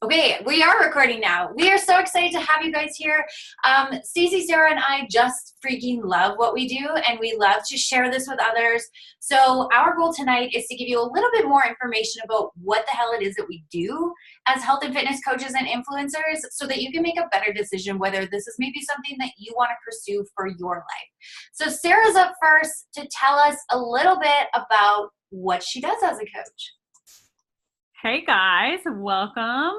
Okay, we are recording now. We are so excited to have you guys here. Stacey, Sarah, and I just freaking love what we do, and we love to share this with others. So our goal tonight is to give you a little bit more information about what the hell it is that we do as health and fitness coaches and influencers so that you can make a better decision whether this is maybe something that you want to pursue for your life. So Sarah's up first to tell us a little bit about what she does as a coach. Hey guys, welcome.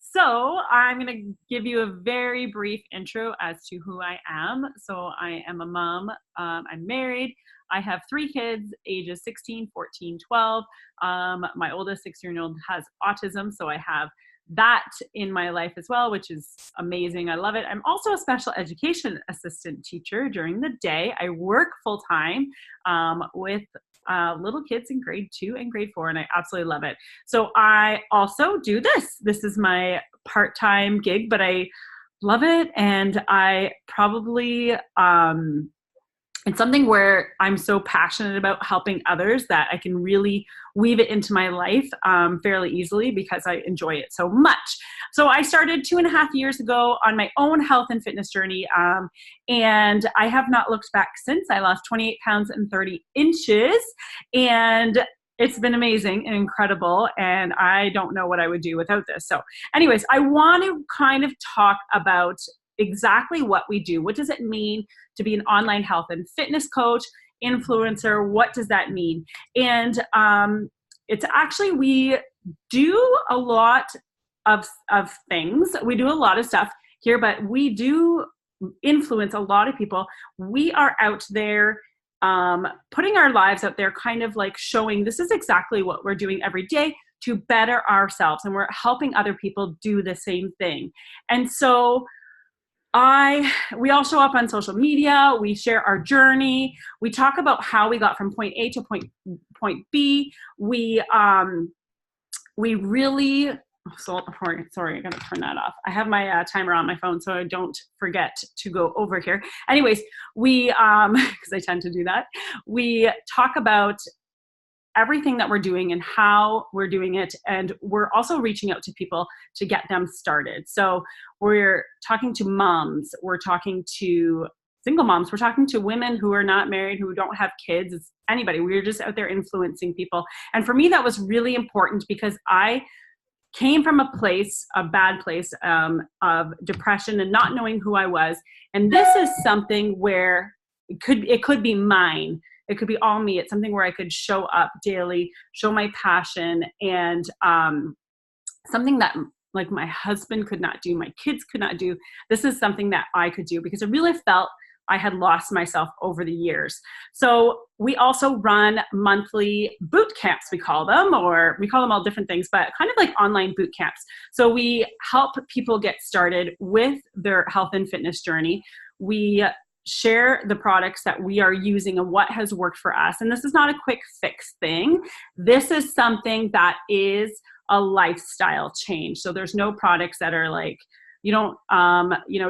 So I'm going to give you a very brief intro as to who I am. So I am a mom. I'm married. I have 3 kids, ages 16, 14, 12. My oldest 6-year-old has autism, so I have that in my life as well, which is amazing. I love it. I'm also a special education assistant teacher during the day. I work full time with little kids in grade 2 and grade 4, and I absolutely love it. So I also do this. This is my part-time gig, but I love it, and I probably it's something where I'm so passionate about helping others that I can really weave it into my life fairly easily because I enjoy it so much. So I started 2.5 years ago on my own health and fitness journey, and I have not looked back since. I lost 28 pounds and 30 inches, and it's been amazing and incredible, and I don't know what I would do without this. So anyways, I want to kind of talk about exactly what we do. What does it mean to be an online health and fitness coach, influencer? What does that mean? And it's actually, we do a lot of things. We do a lot of stuff here, but we do influence a lot of people. We are out there putting our lives out there, kind of like showing this is exactly what we're doing every day to better ourselves, and we're helping other people do the same thing. And so we all show up on social media. We share our journey. We talk about how we got from point A to point B. We really, sorry, I gotta turn that off. I have my timer on my phone so I don't forget to go over here. Anyways, we, because I tend to do that, we talk about everything that we're doing and how we're doing it. And we're also reaching out to people to get them started. So we're talking to moms, we're talking to single moms, we're talking to women who are not married, who don't have kids, it's anybody. We're just out there influencing people. And for me, that was really important because I came from a bad place of depression and not knowing who I was. And this is something where it could be mine. It could be all me. It's something where I could show up daily, show my passion, and something that like my husband could not do, my kids could not do. This is something that I could do because I really felt I had lost myself over the years. So we also run monthly boot camps, we call them, or we call them all different things, but kind of like online boot camps. So we help people get started with their health and fitness journey. We share the products that we are using and what has worked for us. And this is not a quick fix thing. This is something that is a lifestyle change. So there's no products that are like, you don't,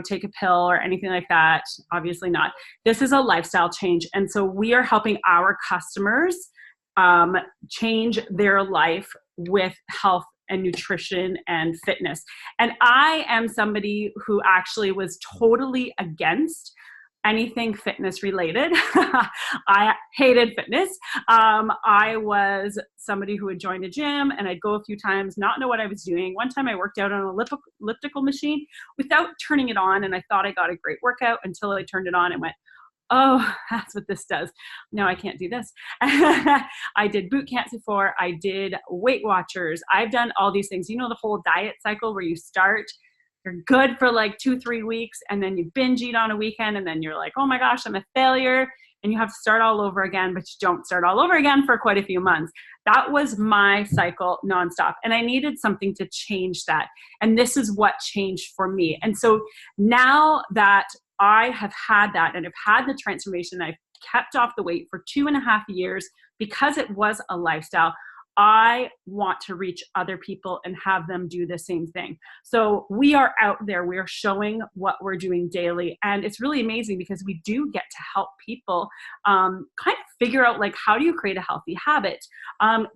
take a pill or anything like that. Obviously not. This is a lifestyle change. And so we are helping our customers change their life with health and nutrition and fitness. And I am somebody who actually was totally against anything fitness related. I hated fitness. I was somebody who would join a gym and I'd go a few times, not know what I was doing. One time I worked out on an elliptical machine without turning it on, and I thought I got a great workout until I turned it on and went, oh, that's what this does. No, I can't do this. I did boot camps before. I did Weight Watchers. I've done all these things. You know, the whole diet cycle where you start, you're good for like 2-3 weeks, and then you binge eat on a weekend, and then you're like, oh my gosh, I'm a failure, and you have to start all over again, but you don't start all over again for quite a few months. That was my cycle nonstop, and I needed something to change that, and this is what changed for me. And so now that I have had that and have had the transformation, I've kept off the weight for 2.5 years because it was a lifestyle. I want to reach other people and have them do the same thing. So we are out there, we're showing what we're doing daily. And it's really amazing because we do get to help people kind of figure out like, how do you create a healthy habit?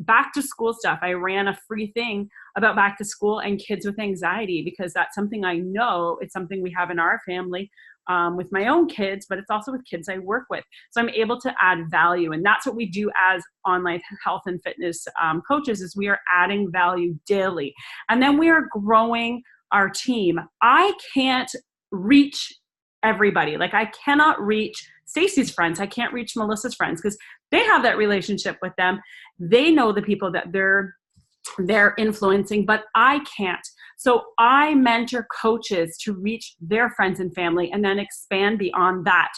Back to school stuff. I ran a free thing about back to school and kids with anxiety, because that's something I know it's something we have in our family with my own kids, but it's also with kids I work with. So I'm able to add value. And that's what we do as online health and fitness coaches, is we are adding value daily. And then we are growing our team. I can't reach everybody. Like, I cannot reach Stacey's friends. I can't reach Melissa's friends because they have that relationship with them. They know the people that they're influencing, but I can't. So I mentor coaches to reach their friends and family and then expand beyond that,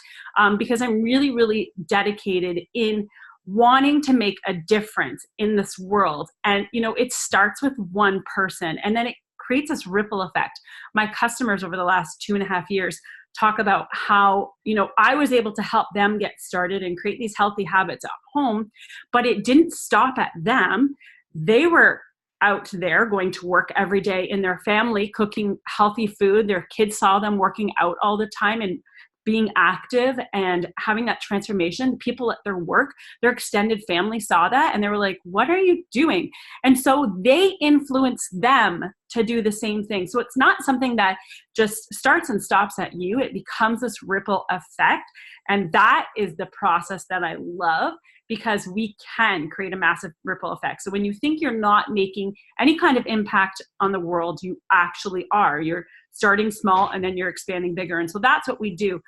because I'm really, really dedicated in wanting to make a difference in this world. And, it starts with one person, and then it creates this ripple effect. My customers over the last 2.5 years talk about how, I was able to help them get started and create these healthy habits at home, but it didn't stop at them. They were out there going to work every day in their family, cooking healthy food. Their kids saw them working out all the time and being active and having that transformation. People at their work, their extended family saw that and they were like, what are you doing? And so they influence them to do the same thing. So it's not something that just starts and stops at you. It becomes this ripple effect. And that is the process that I love, because we can create a massive ripple effect. So when you think you're not making any kind of impact on the world, you actually are. You're starting small and then you're expanding bigger. And so that's what we do.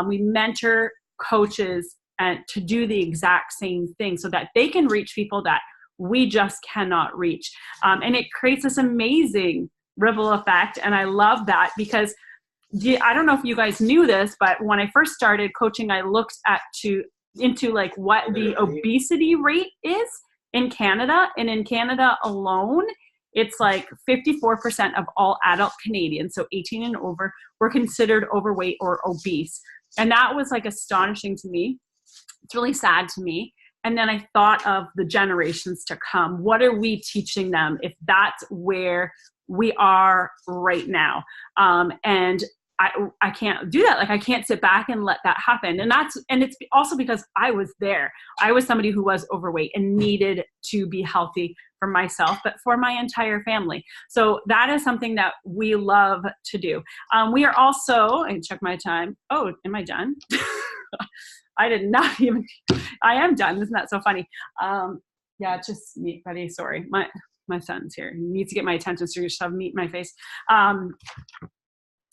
We mentor coaches to do the exact same thing so that they can reach people that we just cannot reach. And it creates this amazing ripple effect. And I love that, because I don't know if you guys knew this, but when I first started coaching, I looked into like what the obesity rate is in Canada. And in Canada alone, it's like 54% of all adult Canadians, so 18 and over, were considered overweight or obese. And that was like astonishing to me. It's really sad to me. And then I thought of the generations to come. What are we teaching them if that's where we are right now? And I can't do that. Like, I can't sit back and let that happen. And it's also because I was there. I was somebody who was overweight and needed to be healthy for myself, but for my entire family. So that is something that we love to do. We are also, I can check my time. Oh, am I done? I did not even, I am done. Isn't that so funny? Yeah, just meat, buddy. Sorry. My son's here. He needs to get my attention, so you just have meat in my face.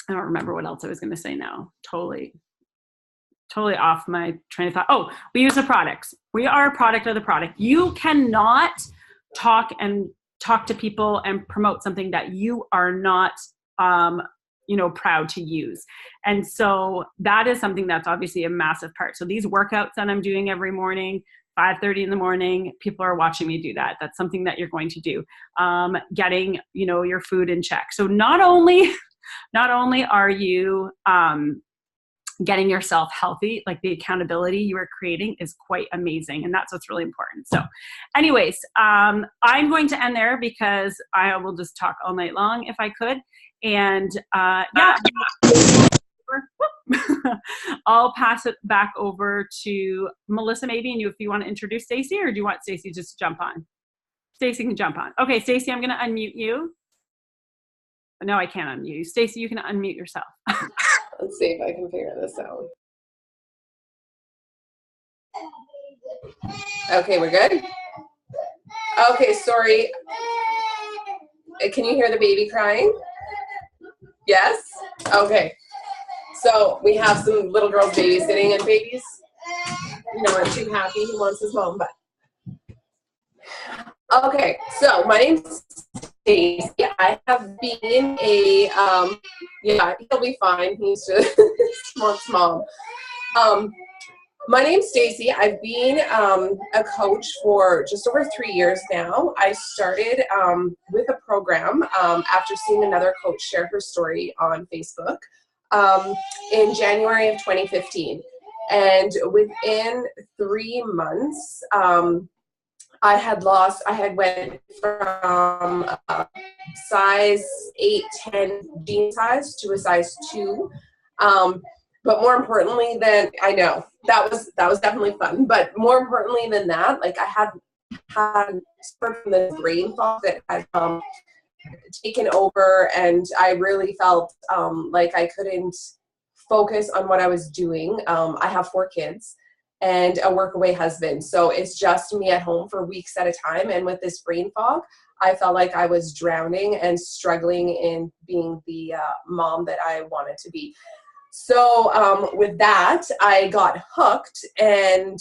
I don't remember what else I was going to say now. Totally off my train of thought. Oh, we use the products. We are a product of the product. You cannot talk to people and promote something that you are not, proud to use. And so that is something that's obviously a massive part. So these workouts that I'm doing every morning, 5:30 in the morning, people are watching me do that. That's something that you're going to do. Getting, your food in check. So not only are you getting yourself healthy, like the accountability you are creating is quite amazing. And that's what's really important. So anyways, I'm going to end there because I will just talk all night long if I could. And yeah, I'll pass it back over to Melissa maybe, and if you want to introduce Stacey, or do you want Stacey just to jump on? Stacey can jump on. Okay, Stacey, I'm going to unmute you. No, I can't unmute you. Stacey, you can unmute yourself. Let's see if I can figure this out. Okay, we're good? Okay, sorry. Can you hear the baby crying? Yes? Okay. So we have some little girls babysitting, and babies, aren't too happy. He wants his mom, but. Okay, so my name's Stacey. I have been he'll be fine. He's just wants mom. My name's Stacey. I've been a coach for just over 3 years now. I started with a program after seeing another coach share her story on Facebook in January of 2015. And within 3 months, I had went from size 8, 10 jean size to a size 2. But more importantly than, I know, that was definitely fun. But more importantly than that, like I had suffered from the brain fog that had taken over, and I really felt like I couldn't focus on what I was doing. I have 4 kids and a workaway husband, so it's just me at home for weeks at a time. And with this brain fog, I felt like I was drowning and struggling in being the mom that I wanted to be. So with that, I got hooked and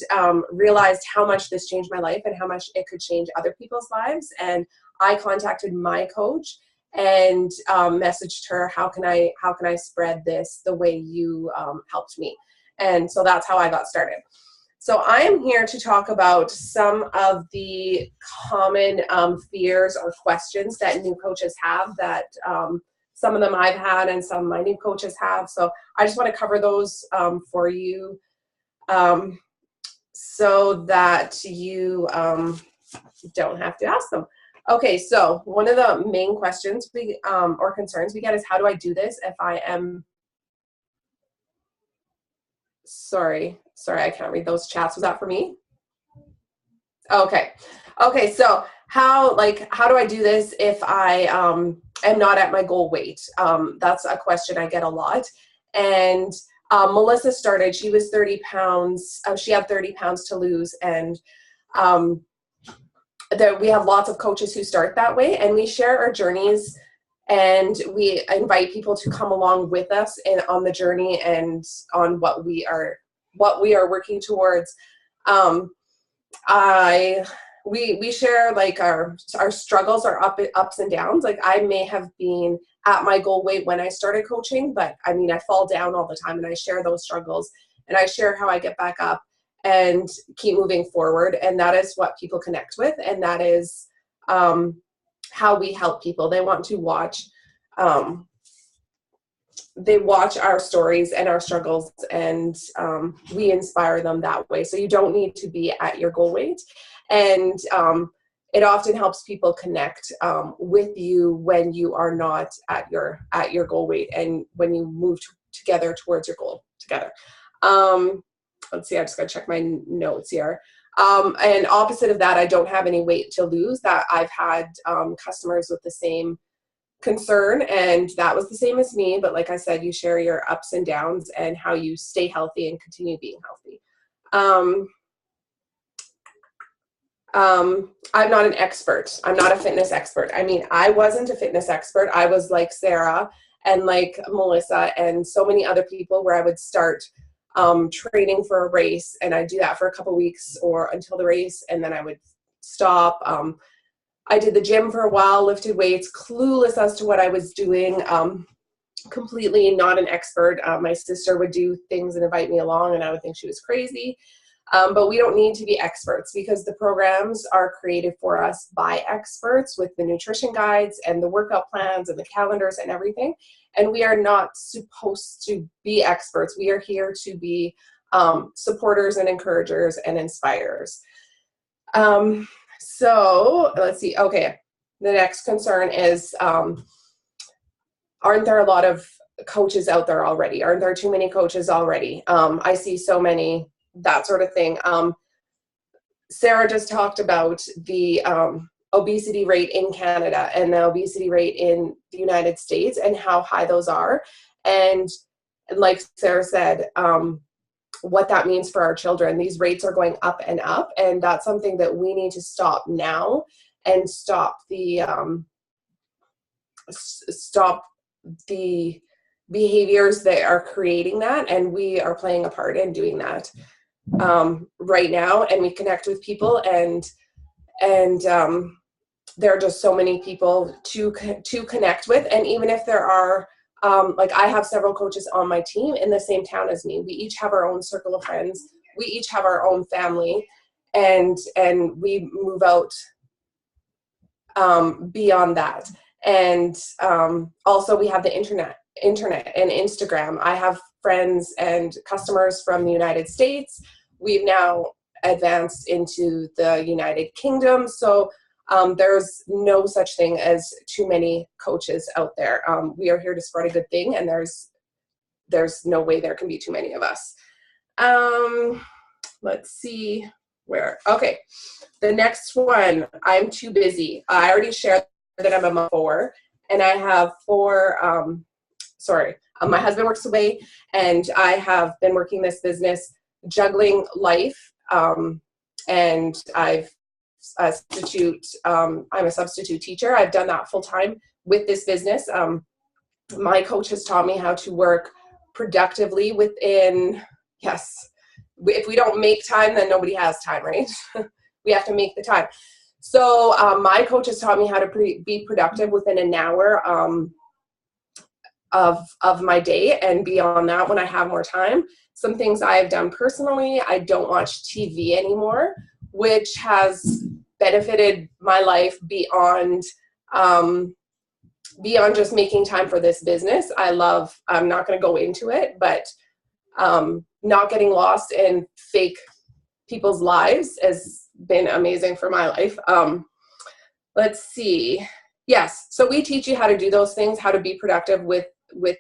realized how much this changed my life and how much it could change other people's lives. And I contacted my coach and messaged her, how can I spread this the way you helped me? And so that's how I got started. So I am here to talk about some of the common fears or questions that new coaches have, that some of them I've had and some my new coaches have. So I just want to cover those for you so that you don't have to ask them. Okay, so one of the main questions or concerns we get is, how do I do this if I am, sorry, I can't read those chats. Was that for me? Okay, so how do I do this if I am not at my goal weight? That's a question I get a lot. And Melissa started, she was 30 pounds, she had 30 pounds to lose, and we have lots of coaches who start that way, and we share our journeys, and we invite people to come along with us on the journey and on what we are working towards. We share like our struggles, our ups and downs. Like, I may have been at my goal weight when I started coaching, but I mean, I fall down all the time, and I share those struggles, and I share how I get back up and keep moving forward. And that is what people connect with, and that is how we help people. They want to watch our stories and our struggles, and we inspire them that way. So you don't need to be at your goal weight, and it often helps people connect with you when you are not at your goal weight, and when you move together towards your goal together. Let's see, I just gotta check my notes here. And opposite of that, I don't have any weight to lose. That I've had customers with the same concern, and that was the same as me. But like I said, you share your ups and downs and how you stay healthy and continue being healthy. I'm not an expert. I'm not a fitness expert. I mean, I wasn't a fitness expert. I was like Sarah and like Melissa and so many other people, where I would start training for a race, and I'd do that for a couple weeks or until the race, and then I would stop. I did the gym for a while, lifted weights, clueless as to what I was doing, completely not an expert. My sister would do things and invite me along, and I would think she was crazy. But we don't need to be experts, because the programs are created for us by experts, with the nutrition guides and the workout plans and the calendars and everything. And we are not supposed to be experts. We are here to be supporters and encouragers and inspirers. So let's see. Okay, the next concern is, aren't there a lot of coaches out there already? Aren't there too many coaches already? I see so many, that sort of thing. Sarah just talked about the obesity rate in Canada and the obesity rate in the United States, and how high those are. And like Sarah said, what that means for our children. These rates are going up and up, and that's something that we need to stop now, and stop the behaviors that are creating that. And we are playing a part in doing that right now. And we connect with people, and there are just so many people to connect with. And even if there are, like, I have several coaches on my team in the same town as me. We each have our own circle of friends. We each have our own family, and we move out beyond that. And also we have the internet and Instagram. I have friends and customers from the United States. We've now advanced into the United Kingdom. So there's no such thing as too many coaches out there. We are here to spread a good thing, and there's no way there can be too many of us. Let's see where. Okay, the next one, I'm too busy. I already shared that I'm a mom for, and I have four, my husband works away, and I have been working this business, juggling life, and I'm a substitute teacher. I've done that full time with this business. My coach has taught me how to work productively within, yes, if we don't make time, then nobody has time, right? We have to make the time. So my coach has taught me how to be productive within an hour of my day, and beyond that when I have more time. Some things I have done personally: I don't watch TV anymore, which has benefited my life beyond just making time for this business. I'm not going to go into it, but not getting lost in fake people's lives has been amazing for my life. Let's see. Yes. So we teach you how to do those things, how to be productive with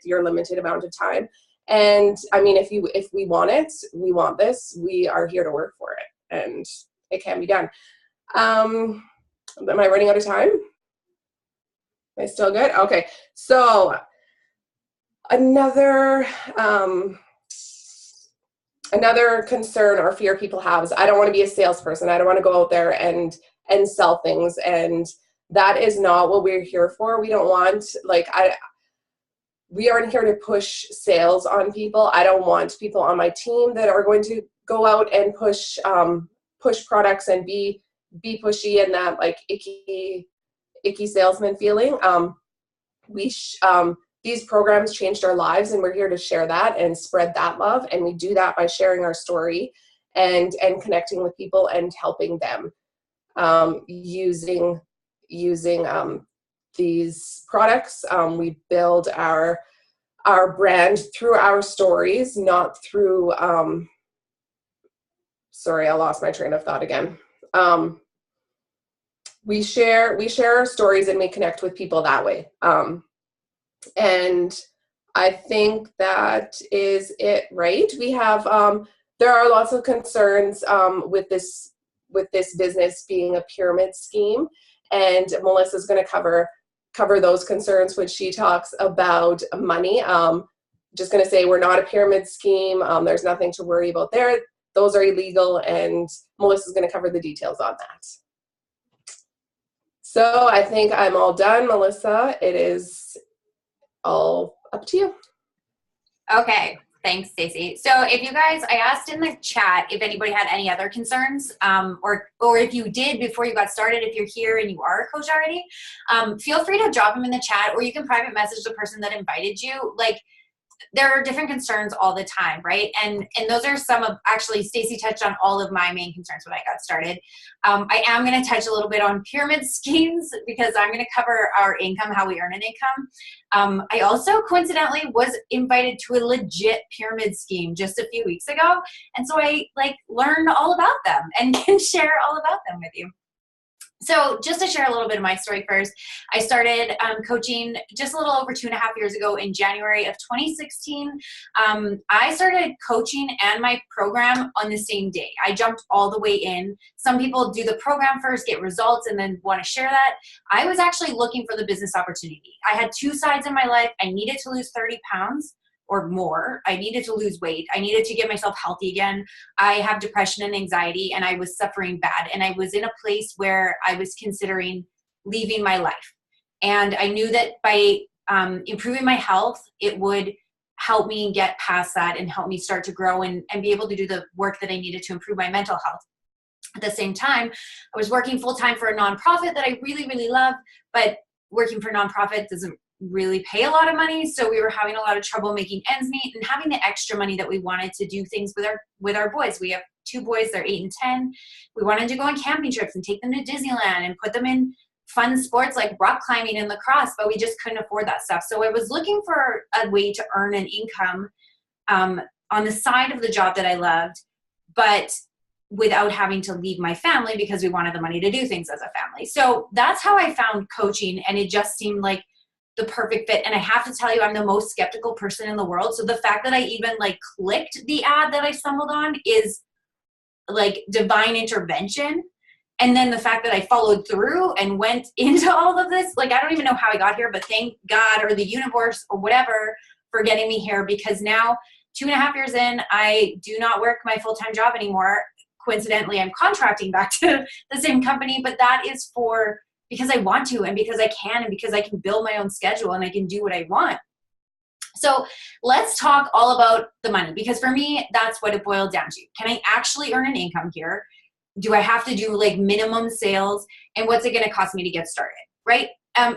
your limited amount of time. And I mean, if we want it, we want this, we are here to work for it, and it can be done. Am I running out of time? Am I still good? Okay. So another concern or fear people have is, I don't want to be a salesperson. I don't want to go out there and sell things. And that is not what we're here for. We don't want, we aren't here to push sales on people. I don't want people on my team that are going to go out and push products and be pushy and that like icky salesman feeling. These programs changed our lives, and we're here to share that and spread that love. And we do that by sharing our story and connecting with people and helping them using these products. We build our brand through our stories, not through, sorry, I lost my train of thought again. We share our stories, and we connect with people that way. And I think that is it, right? We have, there are lots of concerns with this business being a pyramid scheme, and Melissa's going to cover those concerns when she talks about money. Just going to say we're not a pyramid scheme. There's nothing to worry about there. Those are illegal, and Melissa's going to cover the details on that. So I think I'm all done, Melissa. It is all up to you. Okay. Thanks, Stacey. So if you guys, I asked in the chat if anybody had any other concerns, or if you did before you got started, if you're here and you are a coach already, feel free to drop them in the chat, or you can private message the person that invited you. Like, there are different concerns all the time, right? And those are some of, actually, Stacey touched on all of my main concerns when I got started. I am going to touch a little bit on pyramid schemes, because I'm going to cover our income, how we earn an income. I also coincidentally was invited to a legit pyramid scheme just a few weeks ago. And so I learned all about them and can share all about them with you. So just to share a little bit of my story first, I started coaching just a little over 2.5 years ago in January of 2016. I started coaching and my program on the same day. I jumped all the way in. Some people do the program first, get results, and then want to share that. I was actually looking for the business opportunity. I had two sides in my life. I needed to lose 30 pounds or more. I needed to lose weight. I needed to get myself healthy again. I have depression and anxiety, and I was suffering bad. And I was in a place where I was considering leaving my life. And I knew that by improving my health, it would help me get past that and help me start to grow and be able to do the work that I needed to improve my mental health. At the same time, I was working full-time for a nonprofit that I really, really love, but working for a nonprofit doesn't really pay a lot of money, so we were having a lot of trouble making ends meet and having the extra money that we wanted to do things with our boys. We have 2 boys, they're 8 and 10. We wanted to go on camping trips and take them to Disneyland and put them in fun sports like rock climbing and lacrosse, but we just couldn't afford that stuff. So I was looking for a way to earn an income on the side of the job that I loved, but without having to leave my family, because we wanted the money to do things as a family. So that's how I found coaching, and it just seemed like the perfect fit. And I have to tell you, I'm the most skeptical person in the world. So the fact that I even clicked the ad that I stumbled on is like divine intervention. And then the fact that I followed through and went into all of this, like, I don't even know how I got here, but thank God or the universe or whatever for getting me here, because now 2.5 years in, I do not work my full-time job anymore. Coincidentally, I'm contracting back to the same company, but that is because I want to, and because I can, and because I can build my own schedule and I can do what I want. So let's talk all about the money, because for me, that's what it boiled down to. Can I actually earn an income here? Do I have to do like minimum sales? And what's it going to cost me to get started, right?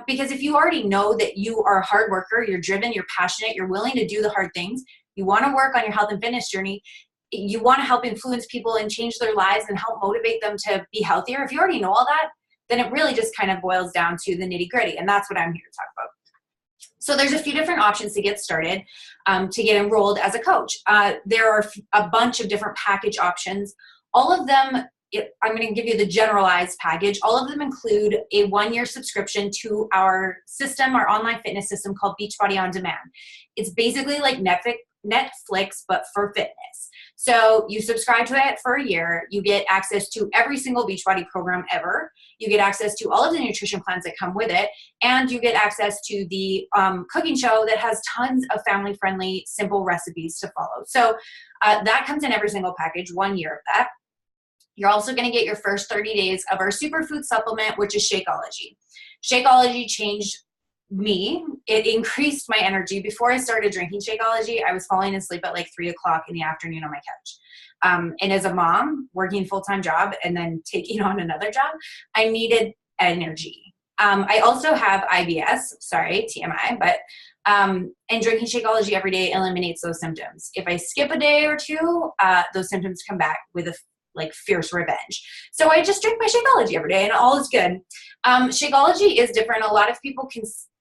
Because if you already know that you are a hard worker, you're driven, you're passionate, you're willing to do the hard things, you want to work on your health and fitness journey, you want to help influence people and change their lives and help motivate them to be healthier. If you already know all that, then it really just kind of boils down to the nitty gritty. And that's what I'm here to talk about. So there's a few different options to get started, to get enrolled as a coach. There are a bunch of different package options. All of them, I'm going to give you the generalized package. All of them include a 1-year subscription to our system, our online fitness system called Beachbody On Demand. It's basically like Netflix, but for fitness. So you subscribe to it for a year, you get access to every single Beachbody program ever, you get access to all of the nutrition plans that come with it, and you get access to the cooking show that has tons of family-friendly, simple recipes to follow. So that comes in every single package, 1 year of that. You're also going to get your first 30 days of our superfood supplement, which is Shakeology. Shakeology changed me. It increased my energy. Before I started drinking Shakeology, I was falling asleep at like 3 o'clock in the afternoon on my couch. And as a mom, working a full-time job and then taking on another job, I needed energy. I also have IBS, sorry, TMI, but and drinking Shakeology every day eliminates those symptoms. If I skip a day or two, those symptoms come back with a fierce revenge. So I just drink my Shakeology every day and all is good. Shakeology is different. A lot of people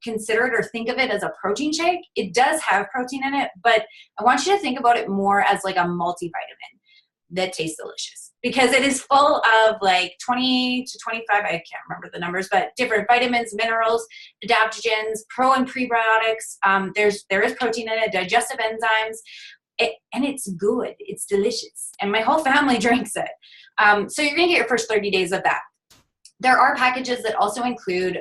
consider it or think of it as a protein shake. It does have protein in it, but I want you to think about it more as like a multivitamin that tastes delicious, because it is full of like 20 to 25, I can't remember the numbers, but different vitamins, minerals, adaptogens, pro and prebiotics. There is protein in it, digestive enzymes. And it's good. It's delicious. And my whole family drinks it. So you're going to get your first 30 days of that. There are packages that also include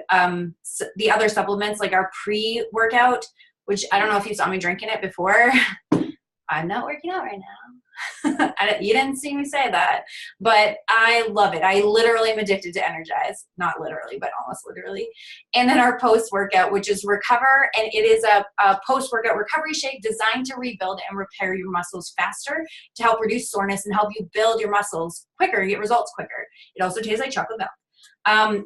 the other supplements, like our pre-workout, which I don't know if you saw me drinking it before. I'm not working out right now. You didn't see me say that, but I love it. I literally am addicted to Energize. Not literally, but almost literally. And then our post-workout, which is Recover, and it is a post-workout recovery shake designed to rebuild and repair your muscles faster, to help reduce soreness and help you build your muscles quicker, get results quicker. It also tastes like chocolate milk.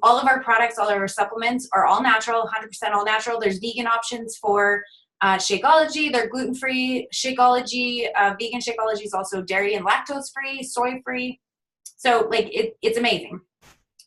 All of our products, all of our supplements are all natural, 100% all natural. There's vegan options for Shakeology. They're gluten-free. Shakeology, vegan Shakeology is also dairy and lactose-free, soy-free. So like it's amazing.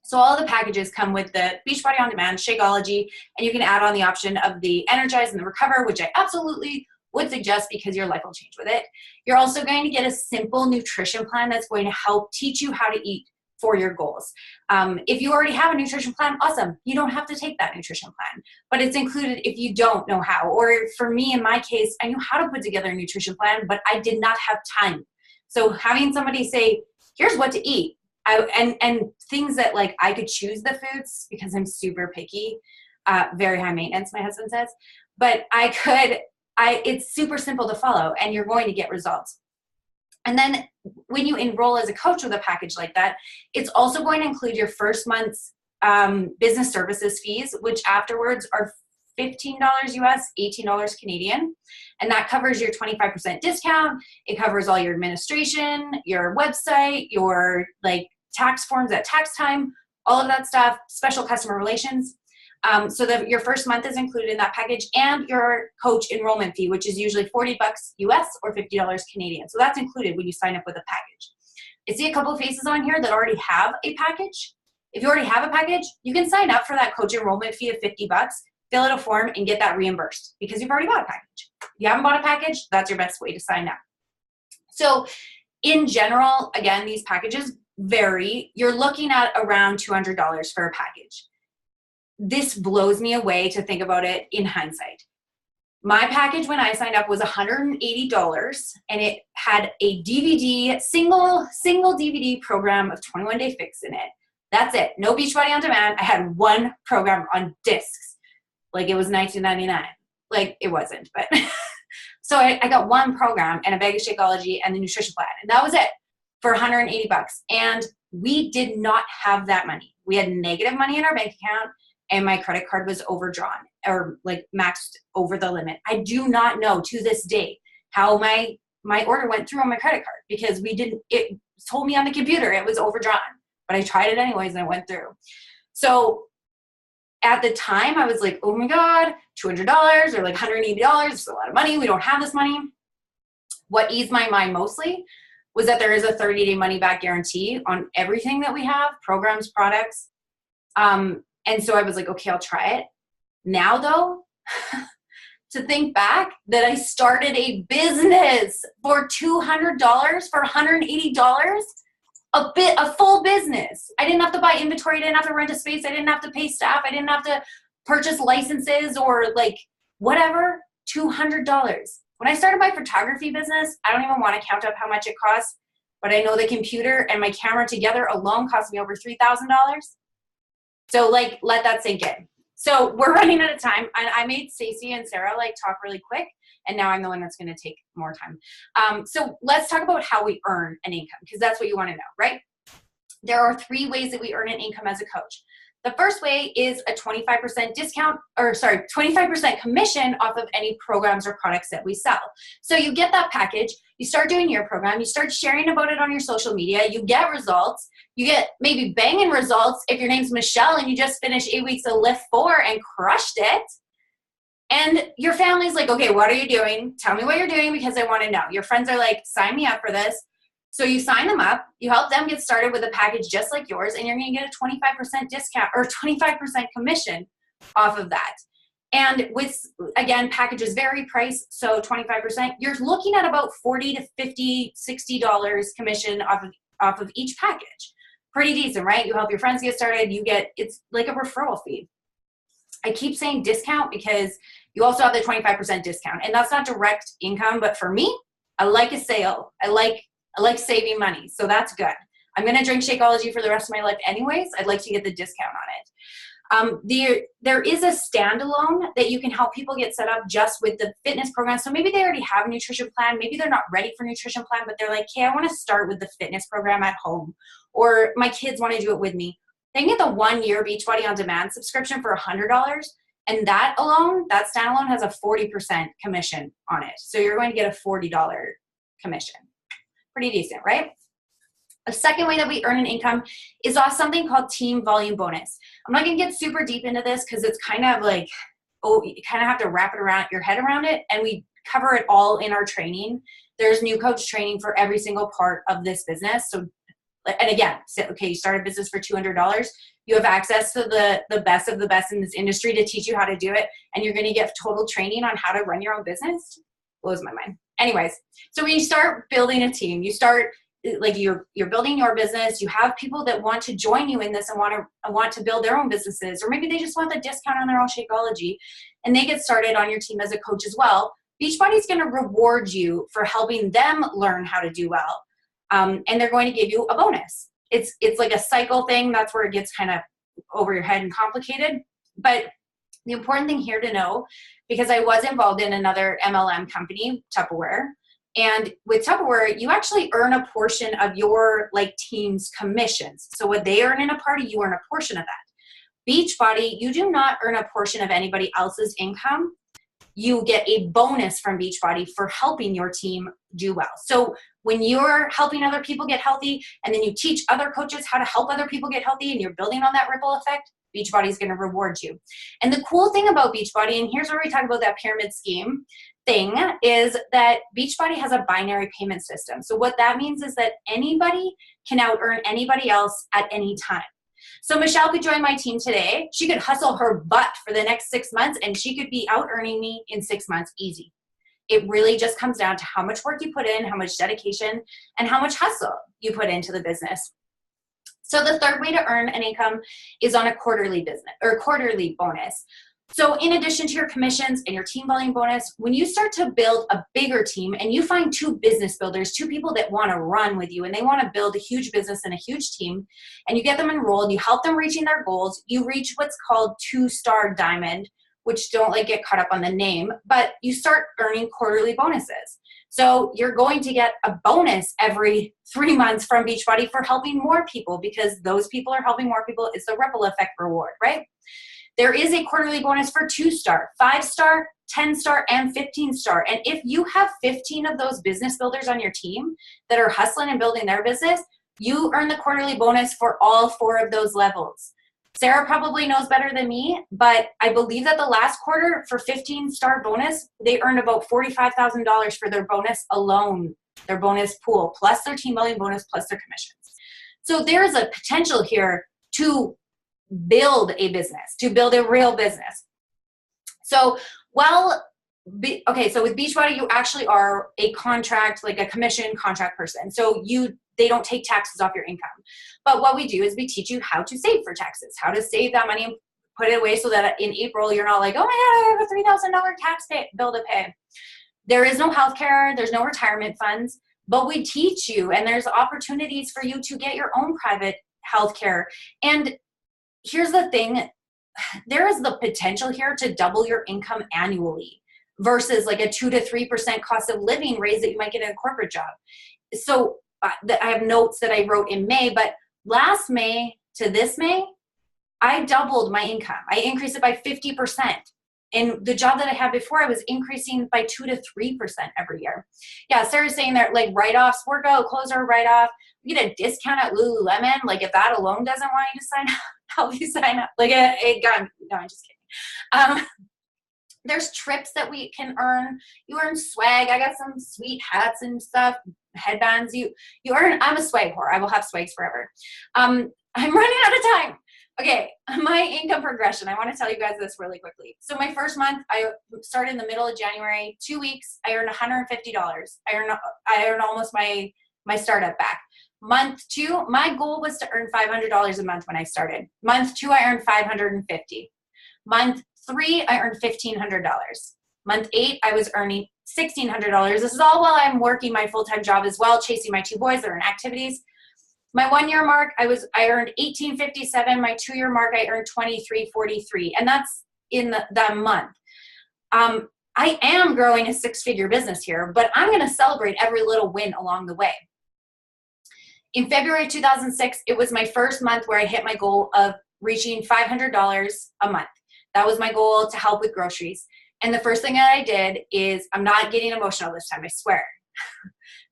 So all the packages come with the Beachbody On Demand, Shakeology, and you can add on the option of the Energize and the Recover, which I absolutely would suggest because your life will change with it. You're also going to get a simple nutrition plan that's going to help teach you how to eat for your goals. If you already have a nutrition plan, awesome. You don't have to take that nutrition plan, but it's included if you don't know how. Or for me, in my case, I knew how to put together a nutrition plan, but I did not have time. So having somebody say, here's what to eat, and things that like I could choose the foods because I'm super picky, very high maintenance, my husband says, but it's super simple to follow and you're going to get results. And then when you enroll as a coach with a package like that, it's also going to include your first month's business services fees, which afterwards are $15 US, $18 Canadian. And that covers your 25% discount. It covers all your administration, your website, your like tax forms at tax time, all of that stuff, special customer relations. So that your first month is included in that package, and your coach enrollment fee, which is usually $40 US or $50 Canadian. So that's included when you sign up with a package. I see a couple of faces on here that already have a package. If you already have a package, you can sign up for that coach enrollment fee of $50, fill out a form, and get that reimbursed because you've already bought a package. If you haven't bought a package, that's your best way to sign up. So in general, again, these packages vary. You're looking at around $200 for a package. This blows me away to think about it in hindsight. My package when I signed up was $180, and it had a DVD, single DVD program of 21 Day Fix in it, That's it. No Beachbody On Demand. I had one program on discs. Like it was $19.99. Like it wasn't, but so I got one program and a bag of Shakeology and the nutrition plan. And that was it for $180. And we did not have that money. We had negative money in our bank account and my credit card was overdrawn or like maxed over the limit. I do not know to this day how my order went through on my credit card because it told me on the computer it was overdrawn, but I tried it anyways and it went through. So at the time I was like, oh my God, $200 or like $180. It's a lot of money. We don't have this money. What eased my mind mostly was that there is a 30-day money back guarantee on everything that we have, programs, products. And so I was like, okay, I'll try it. Now though, to think back that I started a business for $200, for $180, a full business. I didn't have to buy inventory. I didn't have to rent a space. I didn't have to pay staff. I didn't have to purchase licenses or like whatever, $200. When I started my photography business, I don't even want to count up how much it costs, but I know the computer and my camera together alone cost me over $3,000. So like, let that sink in. So we're running out of time. I made Stacey and Sarah like talk really quick, and now I'm the one that's going to take more time. So let's talk about how we earn an income, because that's what you want to know, right? There are 3 ways that we earn an income as a coach. The first way is a 25% discount, 25% commission off of any programs or products that we sell. So you get that package, you start doing your program, you start sharing about it on your social media, you get results, you get maybe banging results if your name's Michelle and you just finished 8 weeks of Lift 4 and crushed it. And your family's like, okay, what are you doing? Tell me what you're doing because I want to know. Your friends are like, sign me up for this. So you sign them up, you help them get started with a package just like yours, and you're going to get a 25% discount or 25% commission off of that. And with, again, packages vary price, so 25%, you're looking at about $40 to $50, $60 commission off of each package. Pretty decent, right? You help your friends get started, it's like a referral fee. I keep saying discount because you also have the 25% discount, and that's not direct income, but for me, I like a sale. I like saving money, so that's good. I'm going to drink Shakeology for the rest of my life anyways. I'd like to get the discount on it. There is a standalone that you can help people get set up just with the fitness program. So maybe they already have a nutrition plan. Maybe they're not ready for nutrition plan, but they're like, hey, I want to start with the fitness program at home, or my kids want to do it with me. They can get the 1-year Beachbody On Demand subscription for $100. And that alone, that standalone has a 40% commission on it. So you're going to get a $40 commission. Pretty decent, right? A second way that we earn an income is off something called team volume bonus. I'm not going to get super deep into this because it's kind of like, you kind of have to wrap your head around it. And we cover it all in our training. There's new coach training for every single part of this business. So, and again, okay, you start a business for $200. You have access to the best of the best in this industry to teach you how to do it. And you're going to get total training on how to run your own business. Blows my mind. Anyways, so when you start building a team, you start like you're building your business, you have people that want to join you in this and want to build their own businesses, or maybe they just want the discount on their own Shakeology and they get started on your team as a coach as well. Beachbody is going to reward you for helping them learn how to do well. And they're going to give you a bonus. It's like a cycle thing. That's where it gets kind of over your head and complicated. But the important thing here to know, because I was involved in another MLM company, Tupperware, and with Tupperware, you actually earn a portion of your like team's commissions. So what they earn in a party, you earn a portion of that. Beachbody, you do not earn a portion of anybody else's income. You get a bonus from Beachbody for helping your team do well. So when you're helping other people get healthy, and then you teach other coaches how to help other people get healthy, and you're building on that ripple effect, Beachbody is going to reward you. And the cool thing about Beachbody, and here's where we talk about that pyramid scheme thing, is that Beachbody has a binary payment system. So what that means is that anybody can out earn anybody else at any time. So Michelle could join my team today. She could hustle her butt for the next 6 months, and she could be out earning me in 6 months easy. It really just comes down to how much work you put in, how much dedication, and how much hustle you put into the business. So the third way to earn an income is on a quarterly business or quarterly bonus. So in addition to your commissions and your team building bonus, when you start to build a bigger team and you find 2 business builders, 2 people that want to run with you and they want to build a huge business and a huge team, and you get them enrolled, you help them reaching their goals, you reach what's called 2-star diamond, which don't like get caught up on the name, but you start earning quarterly bonuses. So you're going to get a bonus every 3 months from Beachbody for helping more people, because those people are helping more people. It's the ripple effect reward, right? There is a quarterly bonus for 2-star, 5-star, 10-star, and 15-star. And if you have 15 of those business builders on your team that are hustling and building their business, you earn the quarterly bonus for all 4 of those levels. Sarah probably knows better than me, but I believe that the last quarter for 15-star bonus, they earned about $45,000 for their bonus alone, their bonus pool, plus their team building bonus, plus their commissions. So there's a potential here to build a business, to build a real business. So, so with Beachbody, you actually are a contract, like a commission contract person. So they don't take taxes off your income. But what we do is we teach you how to save for taxes, how to save that money and put it away so that in April, you're not like, oh my God, I have a $3,000 tax bill to pay. There is no healthcare, there's no retirement funds, but we teach you, and there's opportunities for you to get your own private healthcare. And here's the thing, there is the potential here to double your income annually versus like a 2 to 3% cost of living raise that you might get in a corporate job. So I have notes that I wrote in May, but last May to this May, I doubled my income. I increased it by 50%. And the job that I had before, I was increasing by 2 to 3% every year. Yeah, Sarah's saying that like write-offs, workout clothes are write-off. You get a discount at Lululemon. Like if that alone doesn't want you to sign up, help you sign up. Like no, I'm just kidding. There's trips that we can earn. You earn swag. I got some sweet hats and stuff, headbands. You earn. I'm a swag whore. I will have swags forever. I'm running out of time. Okay, my income progression. I want to tell you guys this really quickly. So my first month, I started in the middle of January. 2 weeks, I earned $150. I earned almost my startup back. Month 2, my goal was to earn $500 a month when I started. Month 2, I earned $550. Month 3, I earned $1,500. Month 8, I was earning $1,600. This is all while I'm working my full-time job as well, chasing my 2 boys that are in activities. My 1-year mark, I earned $1,857. My 2-year mark, I earned $2,343, and that's in that month. I am growing a 6-figure business here, but I'm going to celebrate every little win along the way. In February 2006, it was my first month where I hit my goal of reaching $500 a month. That was my goal to help with groceries. And the first thing that I did is, I'm not getting emotional this time, I swear.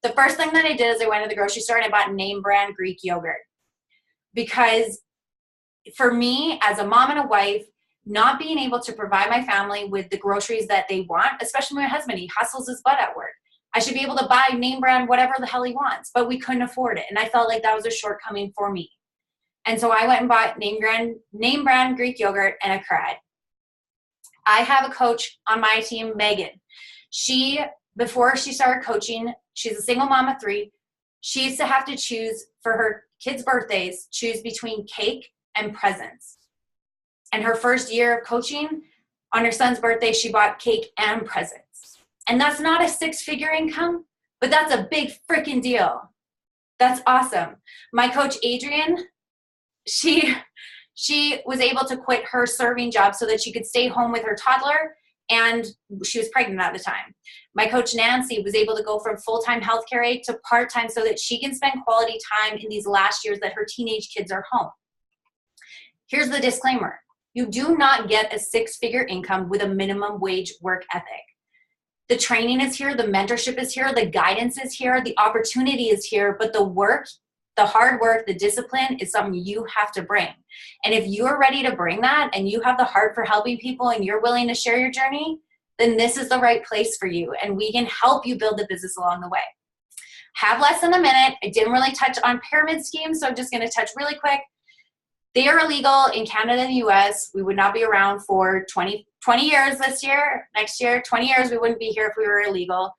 The first thing that I did is I went to the grocery store and I bought name brand Greek yogurt. Because for me, as a mom and a wife, not being able to provide my family with the groceries that they want, especially my husband, he hustles his butt at work. I should be able to buy name brand whatever the hell he wants, but we couldn't afford it. And I felt like that was a shortcoming for me. And so I went and bought name brand Greek yogurt, and I cried. I have a coach on my team, Megan. Before she started coaching, she's a single mom of 3. She used to have to choose for her kids' birthdays, choose between cake and presents. And her first year of coaching, on her son's birthday, she bought cake and presents. And that's not a 6-figure income, but that's a big freaking deal. That's awesome. My coach, Adrienne, she was able to quit her serving job so that she could stay home with her toddler, and she was pregnant at the time. My coach, Nancy, was able to go from full-time healthcare aide to part-time so that she can spend quality time in these last years that her teenage kids are home. Here's the disclaimer. You do not get a 6-figure income with a minimum wage work ethic. The training is here, the mentorship is here, the guidance is here, the opportunity is here, but the work, the hard work, the discipline is something you have to bring. And if you're ready to bring that and you have the heart for helping people and you're willing to share your journey, then this is the right place for you, and we can help you build the business along the way. Have less than a minute. I didn't really touch on pyramid schemes, so I'm just going to touch really quick. They are illegal in Canada and the US. We would not be around for 20 years this year. Next year, 20 years, we wouldn't be here if we were illegal.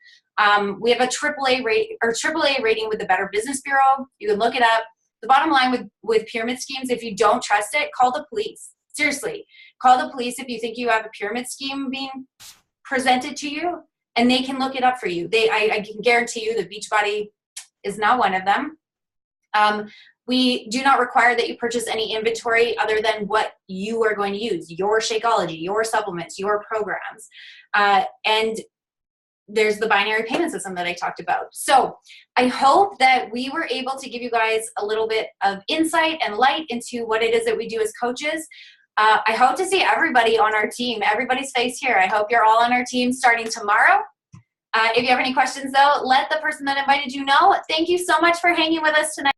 We have a AAA rating with the Better Business Bureau. You can look it up. The bottom line with pyramid schemes, if you don't trust it, call the police. Seriously. Call the police if you think you have a pyramid scheme being presented to you, and they can look it up for you. I can guarantee you that Beachbody is not one of them. We do not require that you purchase any inventory other than what you are going to use, your Shakeology, your supplements, your programs. And there's the binary payment system that I talked about. So I hope that we were able to give you guys a little bit of insight and light into what it is that we do as coaches. I hope to see everybody on our team, everybody's face here. I hope you're all on our team starting tomorrow. If you have any questions, though, let the person that invited you know. Thank you so much for hanging with us tonight.